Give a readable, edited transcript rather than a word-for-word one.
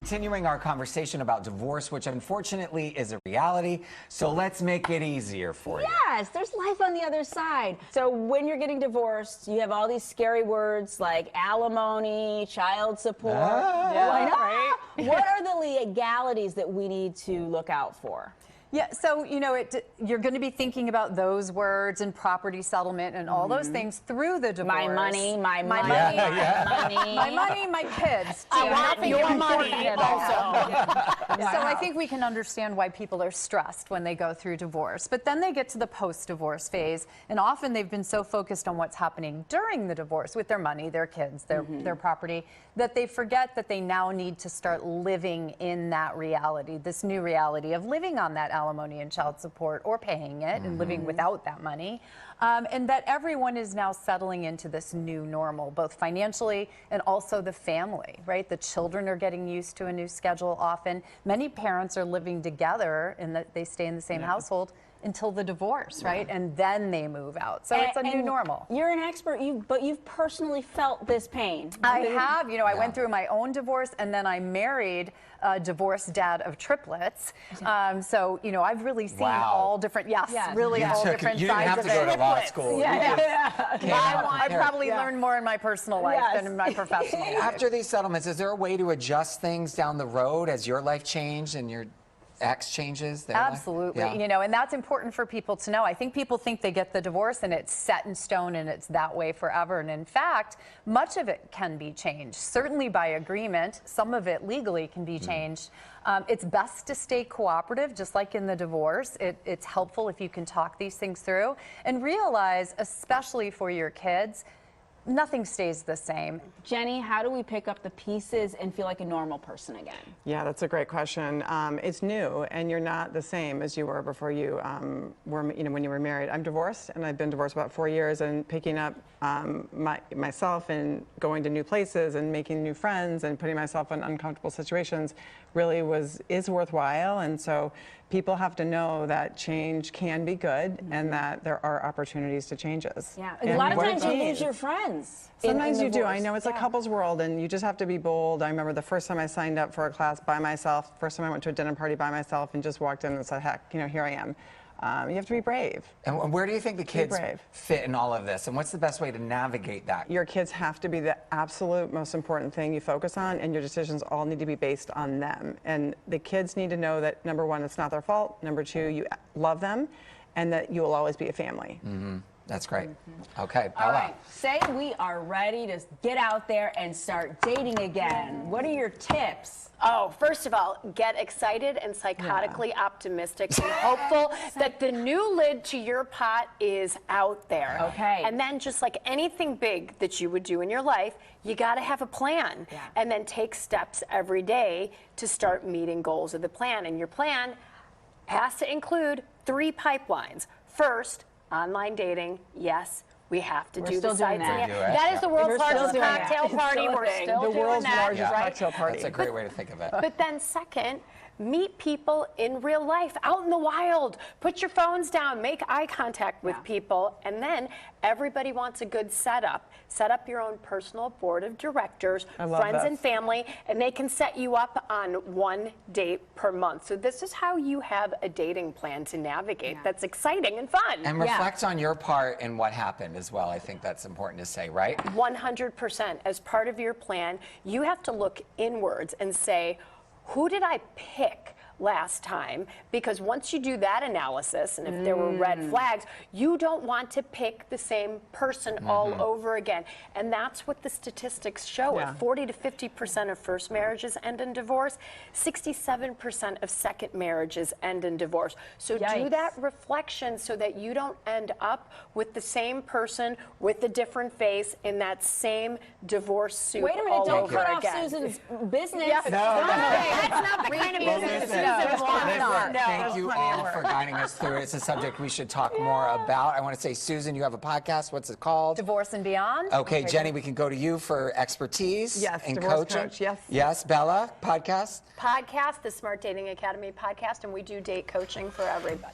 Continuing our conversation about divorce, which unfortunately is a reality, so let's make it easier for you. Yes, there's life on the other side. So when you're getting divorced, you have all these scary words like alimony, child support. Yeah, right? What are the legalities that we need to look out for? Yeah, so, you know, you're going to be thinking about those words and property settlement and all those things through the divorce. My money, my money, my money, my kids. I want your money also. So I think we can understand why people are stressed when they go through divorce. But then they get to the post-divorce phase, and often they've been so focused on what's happening during the divorce with their money, their kids, their property, that they forget that they now need to start living in that reality, this new reality of living on that alimony and child support, or paying it and living without that money, and that everyone is now settling into this new normal, both financially and also the family, right? The children are getting used to a new schedule often. Many parents are living together and that they stay in the same household until the divorce, right? And then they move out. So it's a new normal. You're an expert, but you've personally felt this pain. I have. You know, I went through my own divorce, and then I married a divorced dad of triplets. So, you know, I've really seen all different, really all different sides of it. You didn't have to go to law school. I probably learned more in my personal life than in my professional life. After these settlements, is there a way to adjust things down the road as your life changed and your ex changes? Absolutely. You know, and that's important for people to know. I think people think they get the divorce and it's set in stone and it's that way forever. And in fact, much of it can be changed, certainly by agreement. Some of it legally can be changed. It's best to stay cooperative, just like in the divorce. It's helpful if you can talk these things through and realize, especially for your kids, nothing stays the same. Jenny, how do we pick up the pieces and feel like a normal person again? Yeah, that's a great question. It's new, and you're not the same as you were before you were, you know, when you were married. I'm divorced, and I've been divorced about 4 years, and picking up myself and going to new places and making new friends and putting myself in uncomfortable situations really is worthwhile. And so people have to know that change can be good and that there are opportunities to changes. Yeah, a lot of times you lose your friends. Sometimes you do. I know it's a couple's world, and you just have to be bold. I remember the first time I signed up for a class by myself, first time I went to a dinner party by myself and just walked in and said, heck, you know, here I am. You have to be brave. And where do you think the kids fit in all of this? And what's the best way to navigate that? Your kids have to be the absolute most important thing you focus on, and your decisions all need to be based on them. And the kids need to know that, number one, it's not their fault. Number two, you love them, and that you will always be a family. That's great. Okay, Bella. All right, say we are ready to get out there and start dating again. What are your tips? Oh, first of all, get excited and psychotically optimistic and hopeful that the new lid to your pot is out there. Okay. And then just like anything big that you would do in your life, you got to have a plan. And then take steps every day to start meeting goals of the plan. And your plan has to include 3 pipelines. First, online dating, yes. We have to do the sites. That is the world's largest cocktail party. We're still doing that. The world's largest cocktail party. That's a great way to think of it. But then second, meet people in real life, out in the wild. Put your phones down, make eye contact with people, and then everybody wants a good setup. Set up your own personal board of directors, friends and family, and they can set you up on 1 date per month. So this is how you have a dating plan to navigate. That's exciting and fun. And reflect on your part in what happened as well. I think that's important to say, right? 100%. As part of your plan, you have to look inwards and say, who did I pick last time? Because once you do that analysis, and if there were red flags, you don't want to pick the same person all over again. And that's what the statistics show. 40 to 50% of first marriages end in divorce. 67% of second marriages end in divorce. So do that reflection so that you don't end up with the same person with a different face in that same divorce suit. Wait a minute, don't cut off Susan's business. That's not the kind of business Thank you all for guiding us through it. It's a subject we should talk more about. I want to say, Susan, you have a podcast. What's it called? Divorce and Beyond. Okay, Jenny, we can go to you for expertise and coaching. Coach, yes. Yes, Bella, podcast? Podcast, the Smart Dating Academy podcast, and we do date coaching for everybody.